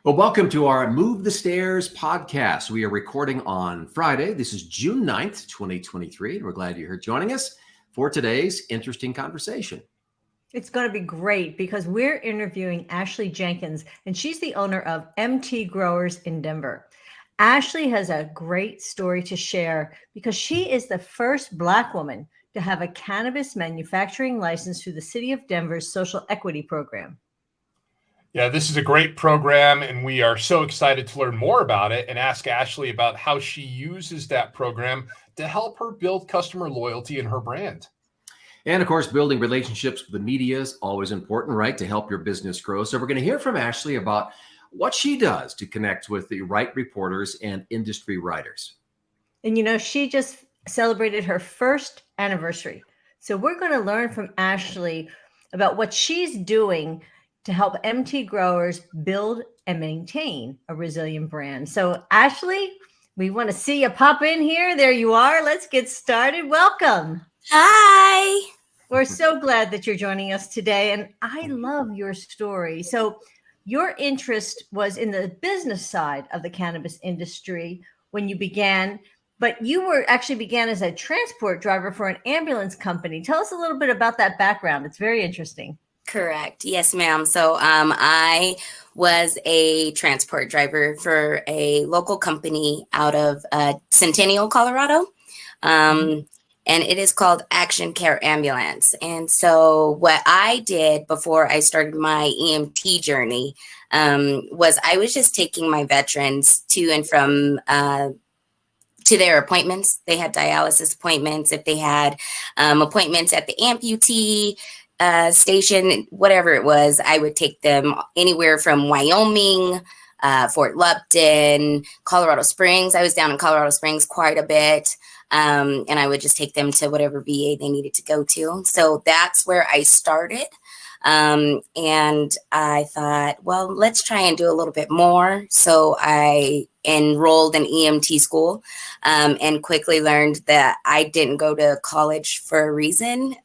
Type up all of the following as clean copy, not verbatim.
Well, welcome to our Move the Stairs podcast. We are recording on Friday. This is June 9th, 2023, and we're glad you're here joining us for today's interesting conversation. It's going to be great because we're interviewing Ashley Jenkins, and she's the owner of MT Growers in Denver. Ashley has a great story to share because she is the first Black woman to have a cannabis manufacturing license through the City of Denver's Social Equity Program. Yeah, this is a great program, and we are so excited to learn more about it and ask Ashley about how she uses that program to help her build customer loyalty in her brand. And of course, building relationships with the media is always important, right, to help your business grow. So we're going to hear from Ashley about what she does to connect with the right reporters and industry writers. And she just celebrated her first anniversary. So we're going to learn from Ashley about what she's doing to help MT growers build and maintain a resilient brand. So Ashley, we want to see you pop in here. There you are. Let's get started. Welcome. Hi. We're so glad that you're joining us today. And I love your story. So your interest was in the business side of the cannabis industry when you began, but you began as a transport driver for an ambulance company. Tell us a little bit about that background. It's very interesting. Correct. Yes, ma'am. So I was a transport driver for a local company out of Centennial, Colorado. And it is called Action Care Ambulance. And so what I did before I started my EMT journey was I was just taking my veterans to and from to their appointments. They had dialysis appointments. If they had appointments at the amputee station, whatever it was, I would take them anywhere from Wyoming, Fort Lupton, Colorado Springs. I was down in Colorado Springs quite a bit. And I would just take them to whatever VA they needed to go to. So that's where I started. And I thought, well, let's try and do a little bit more. So I enrolled in EMT school and quickly learned that I didn't go to college for a reason.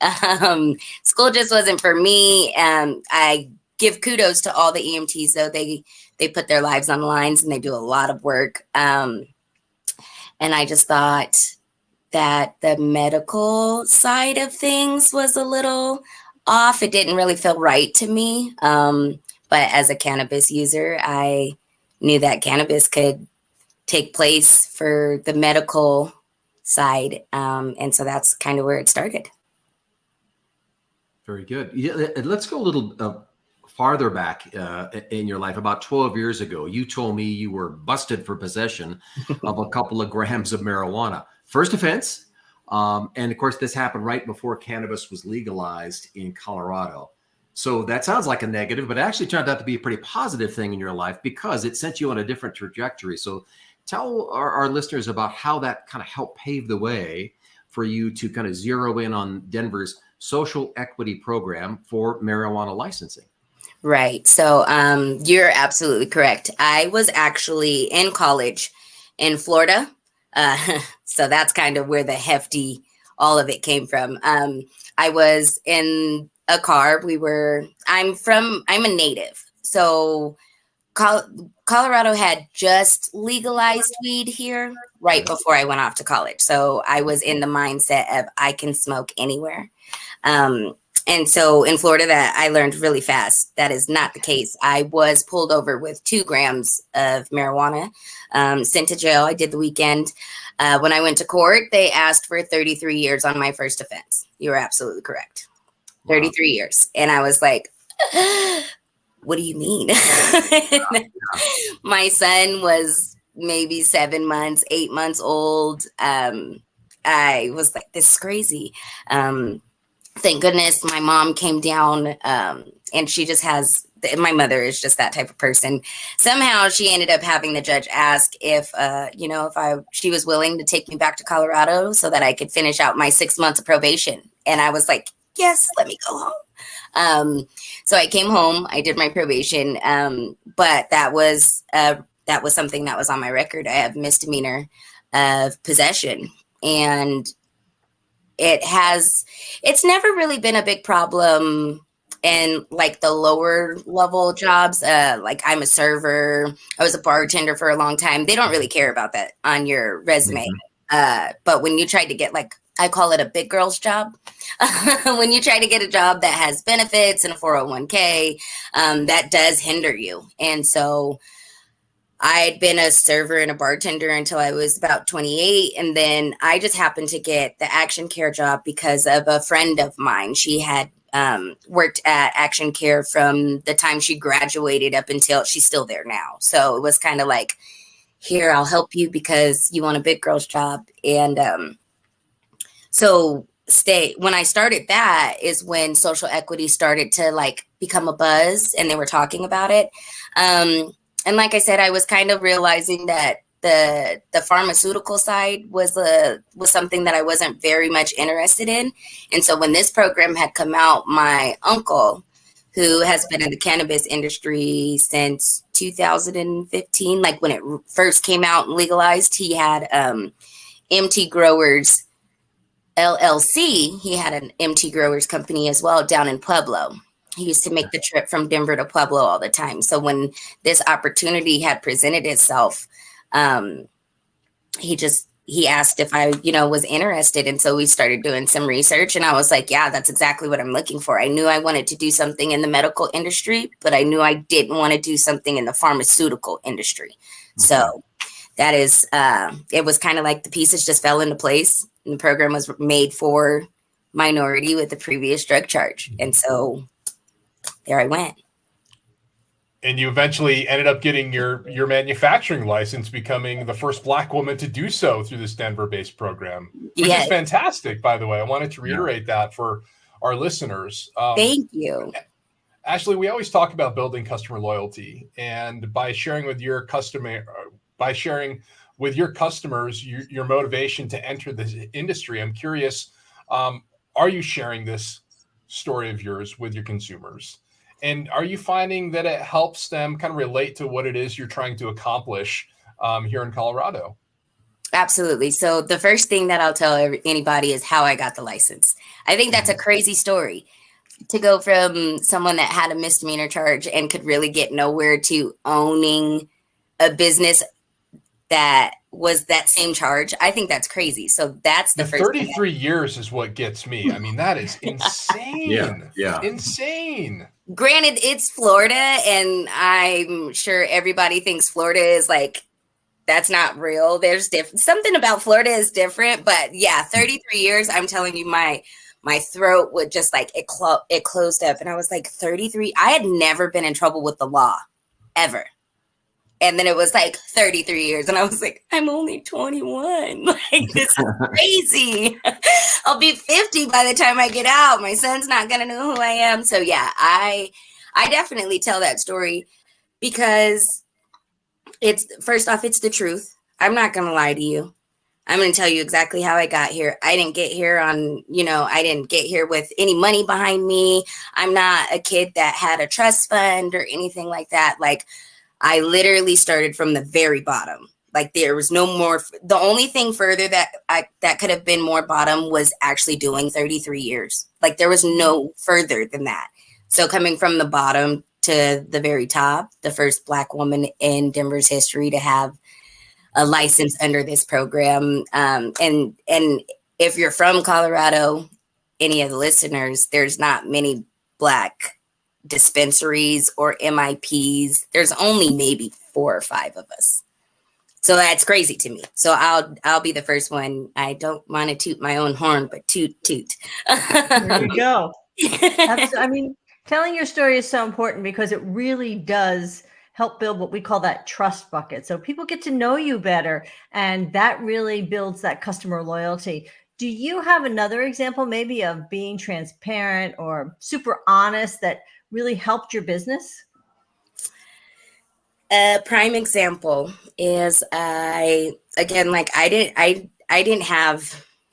School just wasn't for me. I give kudos to all the EMTs, though. They put their lives on the lines and they do a lot of work. And I just thought that the medical side of things was a little off. It didn't really feel right to me. But as a cannabis user, I knew that cannabis could take place for the medical side. And so that's kind of where it started. Very good. Yeah, let's go a little farther back in your life. About 12 years ago, you told me you were busted for possession of a couple of grams of marijuana. First offense. And of course, this happened right before cannabis was legalized in Colorado. So that sounds like a negative, but it actually turned out to be a pretty positive thing in your life because it sent you on a different trajectory. So tell our listeners about how that kind of helped pave the way for you to kind of zero in on Denver's social equity program for marijuana licensing. Right. So you're absolutely correct. I was actually in college in Florida. So that's kind of where the hefty, all of it came from. I was in a car. I'm a native. So Colorado had just legalized weed here right before I went off to college. So I was in the mindset of I can smoke anywhere. And so in Florida, that I learned really fast. That is not the case. I was pulled over with 2 grams of marijuana, sent to jail. I did the weekend. When I went to court, they asked for 33 years on my first offense. You are absolutely correct. Wow. 33 years. And I was like, what do you mean? My son was maybe 7 months, 8 months old. I was like, this is crazy. Thank goodness my mom came down and she just has, my mother is just that type of person. Somehow she ended up having the judge ask if she was willing to take me back to Colorado so that I could finish out my 6 months of probation. And I was like, yes, let me go home. So I came home, I did my probation. But that was something that was on my record. I have misdemeanor of possession, and it's never really been a big problem and like the lower level jobs, like I'm a server, I was a bartender for a long time. They don't really care about that on your resume. But when you try to get, like, I call it a big girl's job. When you try to get a job that has benefits and a 401k, that does hinder you. And so I'd been a server and a bartender until I was about 28. And then I just happened to get the Action Care job because of a friend of mine. She had worked at Action Care from the time she graduated up until she's still there now. So it was kind of like, here, I'll help you because you want a big girl's job. And when I started, that is when social equity started to like become a buzz and they were talking about it. And like I said, I was kind of realizing that the pharmaceutical side was something that I wasn't very much interested in. And so when this program had come out, my uncle, who has been in the cannabis industry since 2015, like when it first came out and legalized, he had MT Growers LLC. He had an MT Growers company as well down in Pueblo. He used to make the trip from Denver to Pueblo all the time. So when this opportunity had presented itself, he asked if I, was interested. And so we started doing some research and I was like, yeah, that's exactly what I'm looking for. I knew I wanted to do something in the medical industry, but I knew I didn't want to do something in the pharmaceutical industry. So that is, it was kind of like the pieces just fell into place. And the program was made for minority with the previous drug charge. And so there I went. And you eventually ended up getting your manufacturing license, becoming the first Black woman to do so through this Denver-based program, which is fantastic, by the way. I wanted to reiterate that for our listeners. Thank you. Ashley, we always talk about building customer loyalty, and by sharing with your customers your motivation to enter this industry, I'm curious, are you sharing this story of yours with your consumers? And are you finding that it helps them kind of relate to what it is you're trying to accomplish here in Colorado? Absolutely. So the first thing that I'll tell anybody is how I got the license. I think that's a crazy story, to go from someone that had a misdemeanor charge and could really get nowhere to owning a business that was that same charge. I think that's crazy. So that's the first 33 years is what gets me. I mean, that is insane. Yeah. Insane. Granted, it's Florida, and I'm sure everybody thinks Florida is like, that's not real. There's something about Florida is different, but yeah, 33 years. I'm telling you, my throat would just like, it closed up, and I was like, 33. I had never been in trouble with the law ever. And then it was like 33 years. And I was like, I'm only 21. Like, this is crazy. I'll be 50 by the time I get out. My son's not going to know who I am. So yeah, I definitely tell that story because first off, it's the truth. I'm not going to lie to you. I'm going to tell you exactly how I got here. I didn't get here I didn't get here with any money behind me. I'm not a kid that had a trust fund or anything like that. Like, I literally started from the very bottom. Like, there was no more. The only thing further that could have been more bottom was actually doing 33 years. Like, there was no further than that. So coming from the bottom to the very top, the first Black woman in Denver's history to have a license under this program. And if you're from Colorado, any of the listeners, there's not many Black dispensaries or MIPs. There's only maybe 4 or 5 of us. So that's crazy to me. So I'll be the first one. I don't want to toot my own horn, but toot. There you go. I mean, telling your story is so important because it really does help build what we call that trust bucket. So people get to know you better, and that really builds that customer loyalty. Do you have another example maybe of being transparent or super honest that really helped your business? A prime example is I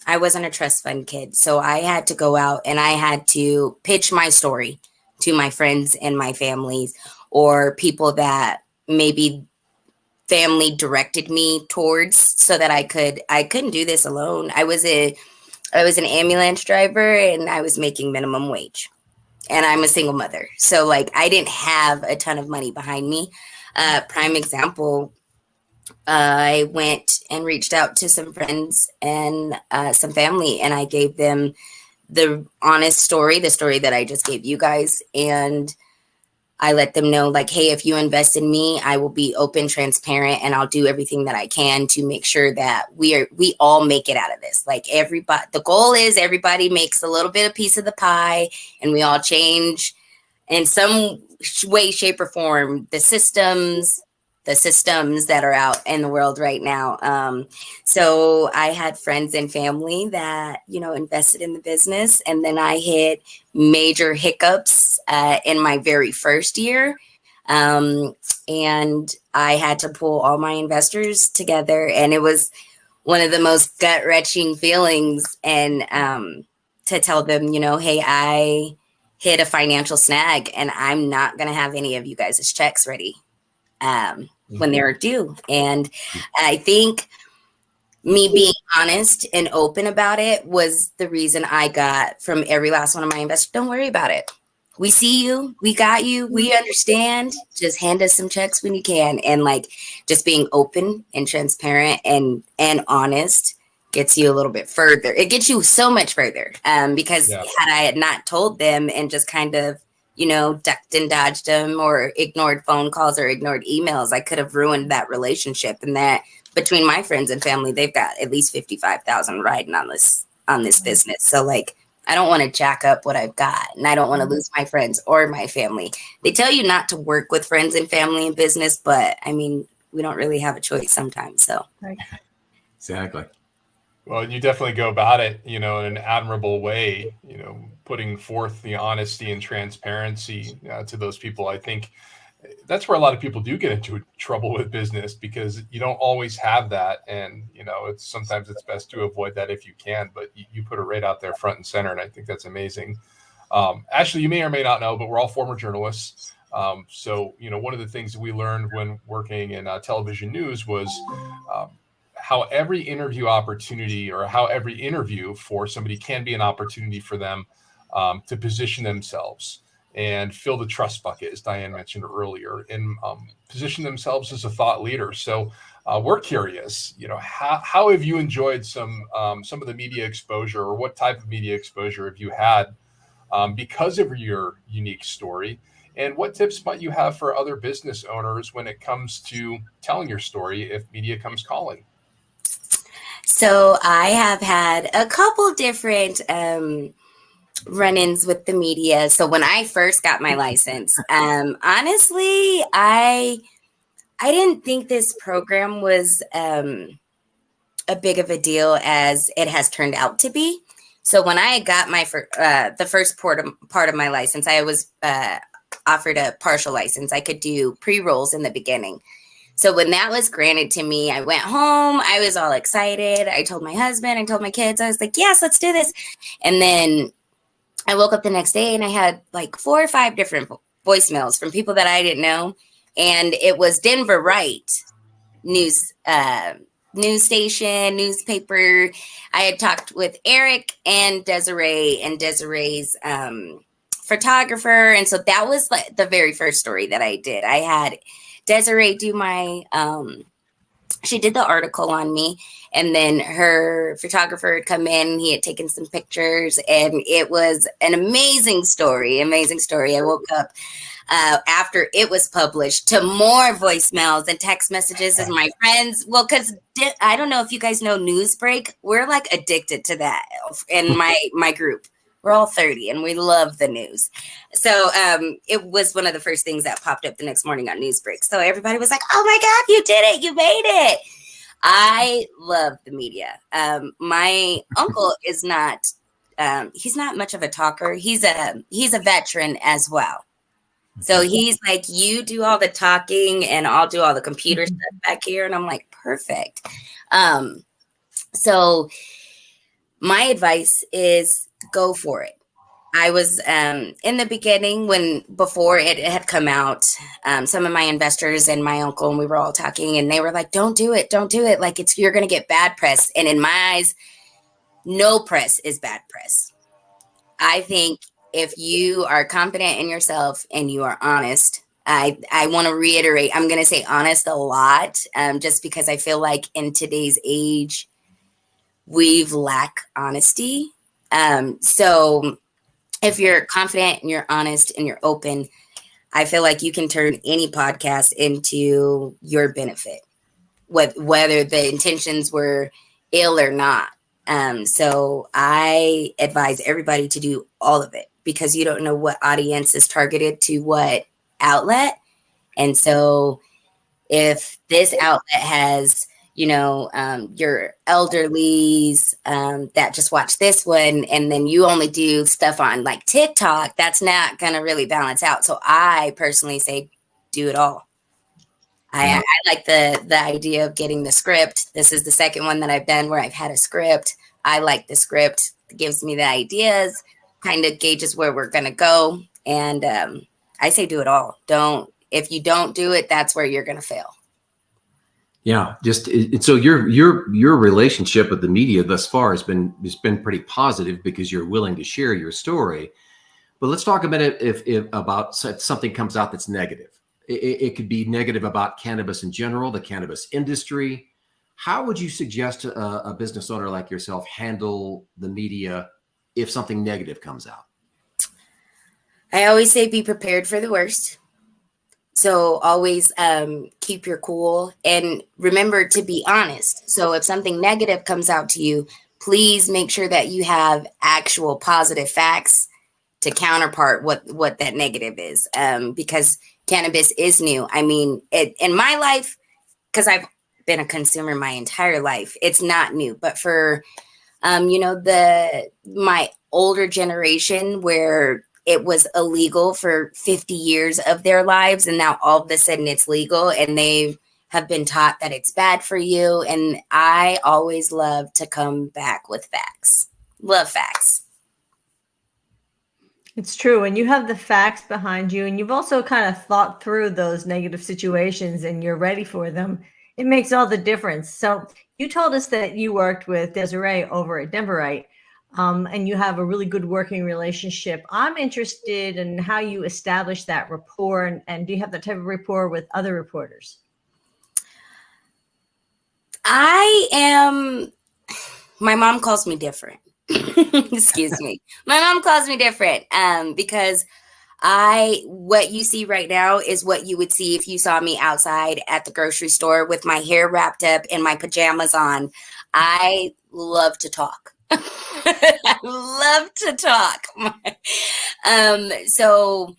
wasn't a trust fund kid. So I had to go out and I had to pitch my story to my friends and my families, or people that maybe family directed me towards, so that I couldn't do this alone. I was an ambulance driver and I was making minimum wage. and I'm a single mother. So like I didn't have a ton of money behind me. Prime example, I went and reached out to some friends and some family, and I gave them the honest story, the story that I just gave you guys. And I let them know, like, hey, if you invest in me, I will be open, transparent, and I'll do everything that I can to make sure that we all make it out of this. Like everybody, the goal is everybody makes a little bit of piece of the pie, and we all change in some way, shape, or form the systems that are out in the world right now. So I had friends and family that, invested in the business. And then I hit major hiccups in my very first year. And I had to pull all my investors together. And it was one of the most gut-wrenching feelings. And to tell them, hey, I hit a financial snag and I'm not going to have any of you guys' checks ready when they're due. And I think me being honest and open about it was the reason I got from every last one of my investors, don't worry about it. We see you, we got you, we understand. Just hand us some checks when you can. And like just being open and transparent and honest gets you a little bit further. It gets you so much further because had I had not told them and just kind of ducked and dodged them or ignored phone calls or ignored emails, I could have ruined that relationship. And that between my friends and family, they've got at least 55,000 riding on this business. So like, I don't want to jack up what I've got, and I don't want to lose my friends or my family. They tell you not to work with friends and family in business, but I mean, we don't really have a choice sometimes. So Exactly. Well, you definitely go about it, in an admirable way, putting forth the honesty and transparency to those people. I think that's where a lot of people do get into trouble with business because you don't always have that. And, sometimes it's best to avoid that if you can, but you put it right out there front and center. And I think that's amazing. Ashley, you may or may not know, but we're all former journalists. So, one of the things that we learned when working in television news was how every interview opportunity or how every interview for somebody can be an opportunity for them to position themselves and fill the trust bucket, as Diane mentioned earlier, and position themselves as a thought leader. So we're curious, how have you enjoyed some of the media exposure, or what type of media exposure have you had because of your unique story? And what tips might you have for other business owners when it comes to telling your story if media comes calling? So I have had a couple different run-ins with the media. So when I first got my license, honestly, I didn't think this program was a big of a deal as it has turned out to be. So when I got my the first part of my license, I was offered a partial license. I could do pre-rolls in the beginning. So when that was granted to me, I went home. I was all excited. I told my husband, I told my kids, I was like, yes, let's do this. And then I woke up the next day and I had like 4 or 5 different voicemails from people that I didn't know. And it was Denver Right news station, newspaper. I had talked with Eric and Desiree's photographer. And so that was like the very first story that I did. I had Desiree do my, she did the article on me, and then her photographer had come in, he had taken some pictures, and it was an amazing story. I woke up after it was published to more voicemails and text messages as my friends. Well, because I don't know if you guys know Newsbreak, we're like addicted to that in my group. We're all 30 and we love the news. So it was one of the first things that popped up the next morning on Newsbreak. So everybody was like, oh my God, you did it. You made it. I love the media. My uncle is not, he's not much of a talker. He's a veteran as well. So he's like, you do all the talking and I'll do all the computer stuff back here. And I'm like, perfect. So my advice is go for it. I was in the beginning before it had come out, some of my investors and my uncle, and we were all talking and they were like, don't do it. Like you're going to get bad press. And in my eyes, no press is bad press. I think if you are confident in yourself and you are honest, I want to reiterate, I'm going to say honest a lot, just because I feel like in today's age, we've lacked honesty. So if you're confident and you're honest and you're open, I feel like you can turn any podcast into your benefit, whether the intentions were ill or not. So I advise everybody to do all of it, because you don't know what audience is targeted to what outlet. And so if this outlet has, your elderlies that just watch this one, and then you only do stuff on like TikTok, that's not going to really balance out. So I personally say, do it all. I like the idea of getting the script. This is the second one that I've done where I've had a script. I like the script. It gives me the ideas, kind of gauges where we're going to go. And I say do it all. If you don't do it, that's where you're going to fail. Yeah, so your relationship with the media thus far has been pretty positive, because you're willing to share your story. But let's talk a minute if about something comes out that's negative. It could be negative about cannabis in general, the cannabis industry. How would you suggest a business owner like yourself handle the media if something negative comes out? I always say be prepared for the worst. So always keep your cool and remember to be honest. So if something negative comes out to you, please make sure that you have actual positive facts to counterpart what that negative is, because cannabis is new. I mean, in my life, because I've been a consumer my entire life, it's not new. But for, my older generation, where it was illegal for 50 years of their lives, and now all of a sudden it's legal, and they have been taught that it's bad for you. And I always love to come back with facts. Love facts. It's true. And you have the facts behind you, and you've also kind of thought through those negative situations, and you're ready for them. It makes all the difference. So you told us that you worked with Desiree over at Denverite, and you have a really good working relationship. I'm interested in how you establish that rapport, and do you have that type of rapport with other reporters? My mom calls me different. Excuse me. My mom calls me different because what you see right now is what you would see if you saw me outside at the grocery store with my hair wrapped up and my pajamas on. I love to talk. I love to talk. So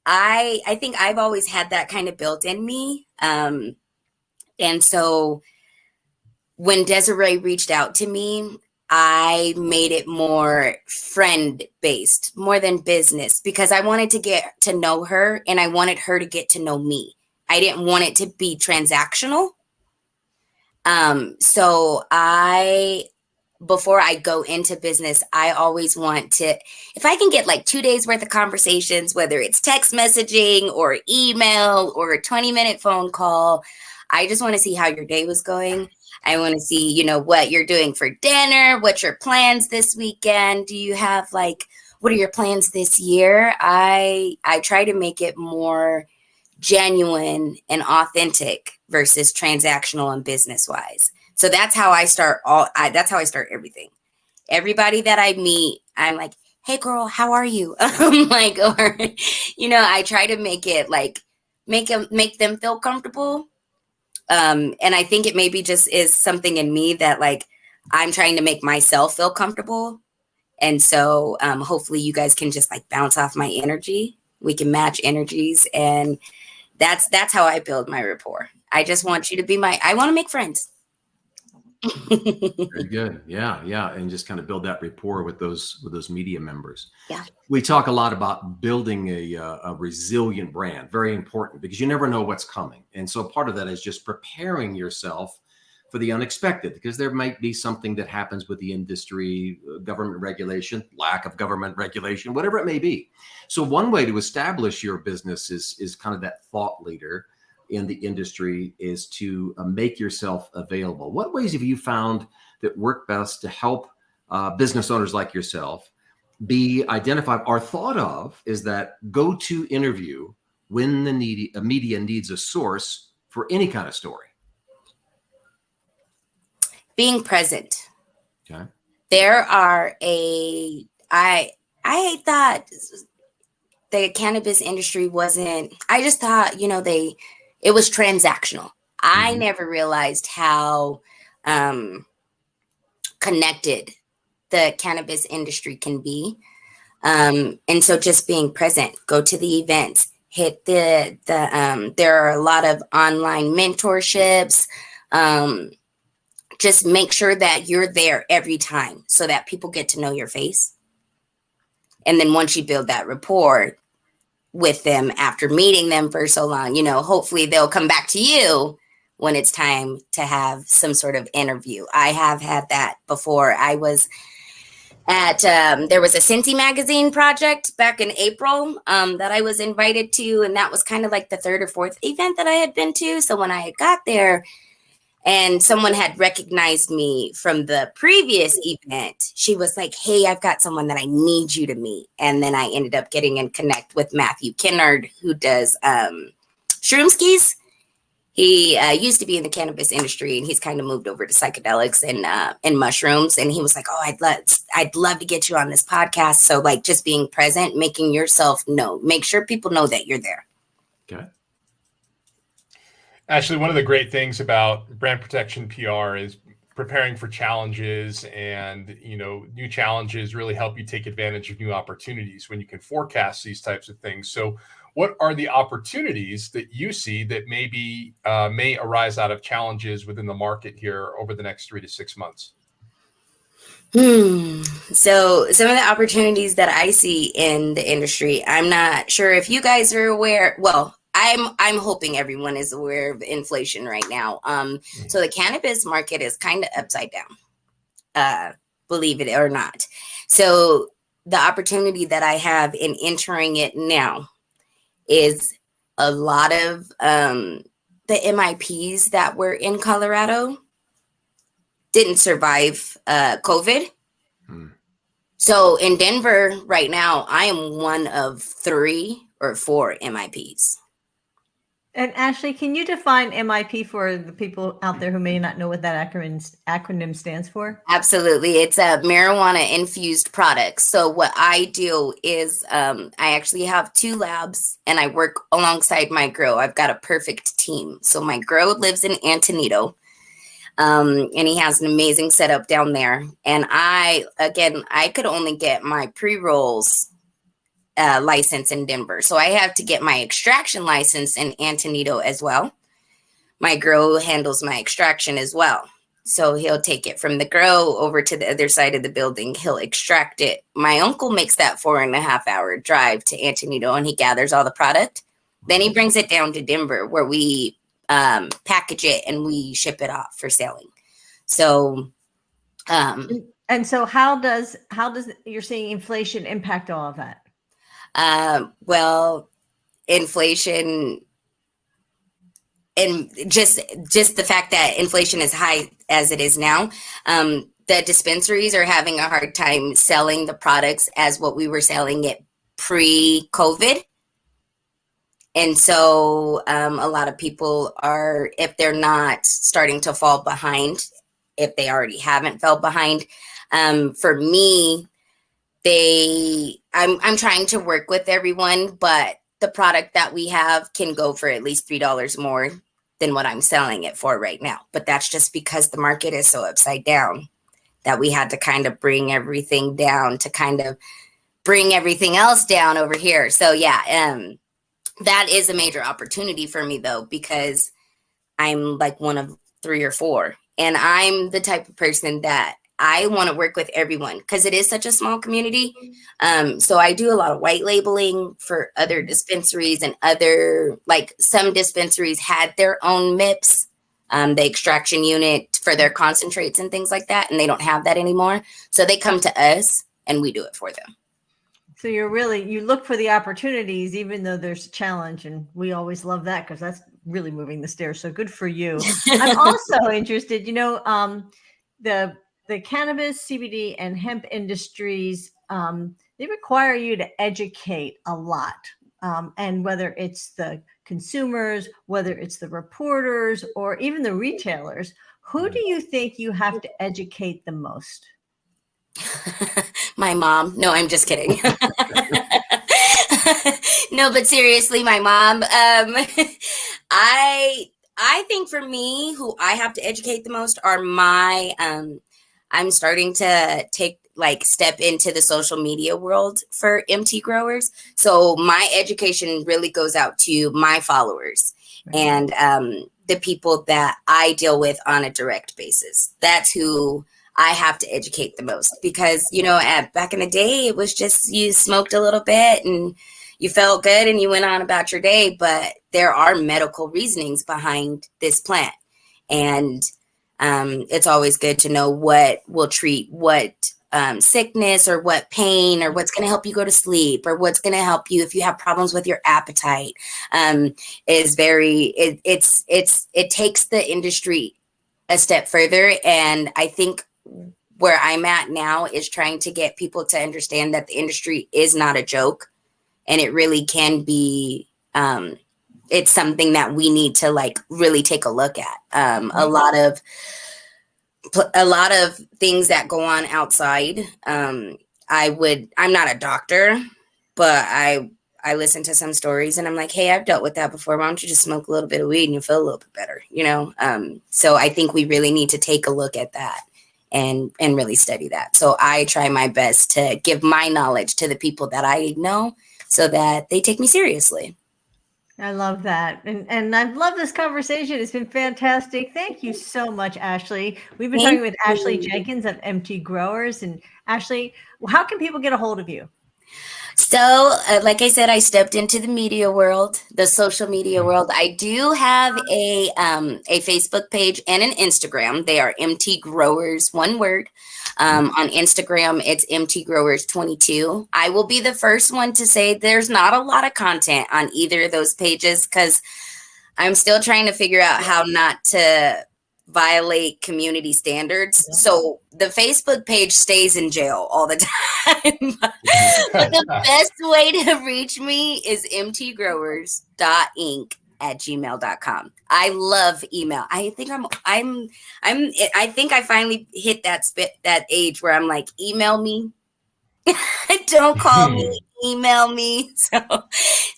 I think I've always had that kind of built in me. And so when Desiree reached out to me, I made it more friend-based, more than business, because I wanted to get to know her and I wanted her to get to know me. I didn't want it to be transactional. So before I go into business, I always want to, if I can get like 2 days worth of conversations, whether it's text messaging or email or a 20-minute phone call, I just want to see how your day was going. I want to see, what you're doing for dinner, what's your plans this weekend? Do you have what are your plans this year? I try to make it more genuine and authentic versus transactional and business wise. So that's how I start that's how I start everything. Everybody that I meet, I'm like, hey girl, how are you? I try to make it make them feel comfortable. And I think it maybe just is something in me that I'm trying to make myself feel comfortable. And so hopefully you guys can just bounce off my energy. We can match energies. And that's how I build my rapport. I just want you to be I want to make friends. Very good. Yeah. And just kind of build that rapport with those media members. Yeah. We talk a lot about building a resilient brand. Very important, because you never know what's coming. And so part of that is just preparing yourself for the unexpected, because there might be something that happens with the industry, government regulation, lack of government regulation, whatever it may be. So one way to establish your business is kind of that thought leader in the industry, is to make yourself available. What ways have you found that work best to help business owners like yourself be identified or thought of as that go-to interview when the media needs a source for any kind of story? Being present. Okay. There are I thought the cannabis industry wasn't, I just thought, it was transactional. I never realized how connected the cannabis industry can be. And so just being present, go to the events, hit there are a lot of online mentorships. Just make sure that you're there every time so that people get to know your face. And then once you build that rapport with them after meeting them for so long, hopefully they'll come back to you when it's time to have some sort of interview. I have had that before. I was at, there was a Cincy magazine project back in April that I was invited to. And that was kind of like the third or fourth event that I had been to. So when I got there, and someone had recognized me from the previous event, she was like, hey, I've got someone that I need you to meet. And then I ended up getting in connect with Matthew Kinnard, who does shroom skis. He used to be in the cannabis industry, and he's kind of moved over to psychedelics and mushrooms. And he was like, oh, I'd love to get you on this podcast. So like just being present, making yourself know, make sure people know that you're there. Okay. Ashley, one of the great things about brand protection PR is preparing for challenges, and new challenges really help you take advantage of new opportunities when you can forecast these types of things. So what are the opportunities that you see that maybe may arise out of challenges within the market here over the next 3 to 6 months? So some of the opportunities that I see in the industry, I'm not sure if you guys are aware. Well, I'm hoping everyone is aware of inflation right now. So the cannabis market is kind of upside down, believe it or not. So the opportunity that I have in entering it now is a lot of the MIPs that were in Colorado didn't survive COVID. So in Denver right now, I am one of 3 or 4 MIPs. And Ashley, can you define MIP for the people out there who may not know what that acronym stands for? Absolutely. It's a marijuana infused product. So what I do is I actually have 2 labs, and I work alongside my grow. I've got a perfect team. So my grow lives in Antonito, and he has an amazing setup down there. And I could only get my pre-rolls license in Denver. So I have to get my extraction license in Antonito as well. My grow handles my extraction as well. So he'll take it from the grow over to the other side of the building. He'll extract it. My uncle makes that 4.5-hour drive to Antonito, and he gathers all the product. Then he brings it down to Denver, where we package it and we ship it off for selling. So and so how does you're seeing inflation impact all of that? Well, inflation, and just the fact that inflation is high as it is now, the dispensaries are having a hard time selling the products as what we were selling it pre-COVID. And so a lot of people are, if they're not starting to fall behind, if they already haven't fell behind, for me, I'm trying to work with everyone, but the product that we have can go for at least $3 more than what I'm selling it for right now. But that's just because the market is so upside down that we had to kind of bring everything down to kind of bring everything else down over here. So yeah, that is a major opportunity for me though, because I'm like one of 3 or 4, and I'm the type of person that I want to work with everyone because it is such a small community. So I do a lot of white labeling for other dispensaries, and some dispensaries had their own MIPS, the extraction unit for their concentrates and things like that. And they don't have that anymore. So they come to us and we do it for them. So you look for the opportunities, even though there's a challenge. And we always love that because that's really moving the stairs. So good for you. I'm also interested, the cannabis, CBD, and hemp industries they require you to educate a lot. And whether it's the consumers, whether it's the reporters, or even the retailers, who do you think you have to educate the most? My mom. No, I'm just kidding. No, but seriously, my mom. I think for me, who I have to educate the most are my. I'm starting to step into the social media world for MT growers. So my education really goes out to my followers and the people that I deal with on a direct basis. That's who I have to educate the most, because, back in the day, it was just you smoked a little bit and you felt good and you went on about your day. But there are medical reasonings behind this plant. And it's always good to know what will treat what sickness or what pain or what's going to help you go to sleep or what's going to help you if you have problems with your appetite. It takes the industry a step further. And I think where I'm at now is trying to get people to understand that the industry is not a joke, and it really can be, it's something that we need to really take a look at. A lot of things that go on outside. I'm not a doctor, but I listen to some stories and I'm like, hey, I've dealt with that before. Why don't you just smoke a little bit of weed and you feel a little bit better, So I think we really need to take a look at that and really study that. So I try my best to give my knowledge to the people that I know so that they take me seriously. I love that. And I've loved this conversation. It's been fantastic. Thank you so much, Ashley. We've been talking with Ashley Jenkins of MT Growers. And Ashley, how can people get a hold of you? So, like I said, I stepped into the media world, the social media world. I do have a Facebook page and an Instagram. They are MT Growers, one word. On Instagram, it's MT Growers 22. I will be the first one to say there's not a lot of content on either of those pages because I'm still trying to figure out how not to violate community standards. Yeah. So the Facebook page stays in jail all the time. But the best way to reach me is mtgrowers.inc@gmail.com. I love email. I think I think I finally hit that age where I'm like, email me. Don't call me, email me. So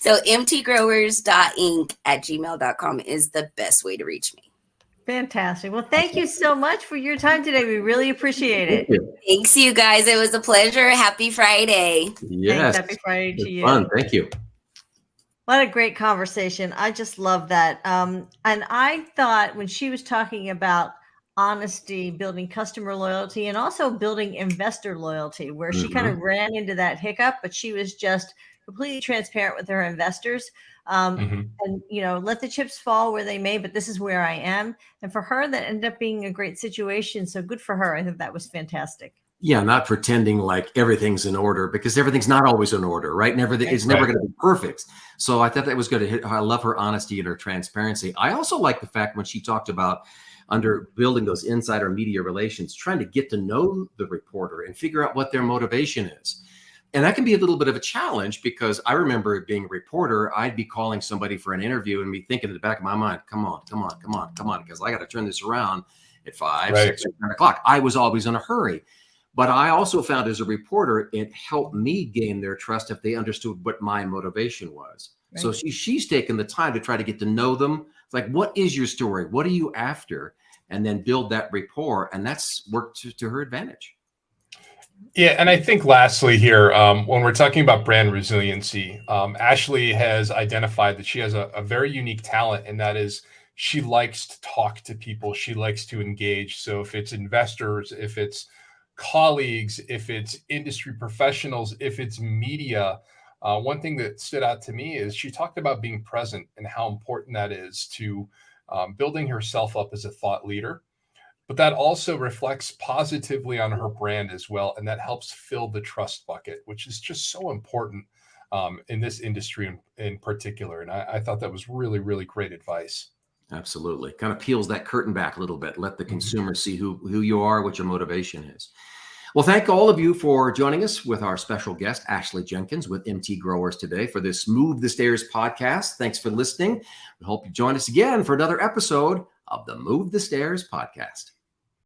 mtgrowers.inc@gmail.com is the best way to reach me. Fantastic. Well, thank you so much for your time today. We really appreciate it. Thanks, you guys. It was a pleasure. Happy Friday. Yes. Thanks. Happy Friday to you. Fun. Thank you. What a great conversation. I just love that. And I thought when she was talking about honesty, building customer loyalty, and also building investor loyalty, where she kind of ran into that hiccup, but she was just completely transparent with her investors. And, let the chips fall where they may, but this is where I am. And for her, that ended up being a great situation. So good for her. I think that was fantastic. Yeah, not pretending like everything's in order, because everything's not always in order, right? And everything is never going to be perfect. So I thought that was good. I love her honesty and her transparency. I also like the fact when she talked about under building those insider media relations, trying to get to know the reporter and figure out what their motivation is. And that can be a little bit of a challenge, because I remember being a reporter, I'd be calling somebody for an interview and be thinking in the back of my mind, come on, because I got to turn this around at 5, 6, or 7 o'clock. I was always in a hurry. But I also found as a reporter, it helped me gain their trust if they understood what my motivation was. Right. So she's taken the time to try to get to know them. It's like, what is your story? What are you after? And then build that rapport. And that's worked to her advantage. Yeah, and I think lastly here, when we're talking about brand resiliency, Ashley has identified that she has a very unique talent, and that is she likes to talk to people. She likes to engage. So if it's investors, if it's colleagues, if it's industry professionals, if it's media, one thing that stood out to me is she talked about being present and how important that is to building herself up as a thought leader. But that also reflects positively on her brand as well. And that helps fill the trust bucket, which is just so important in this industry in particular. And I thought that was really, really great advice. Absolutely. Kind of peels that curtain back a little bit. Let the consumer see who you are, what your motivation is. Well, thank all of you for joining us with our special guest, Ashley Jenkins with MT Growers today for this Move the Stairs podcast. Thanks for listening. We hope you join us again for another episode of the Move the Stairs podcast.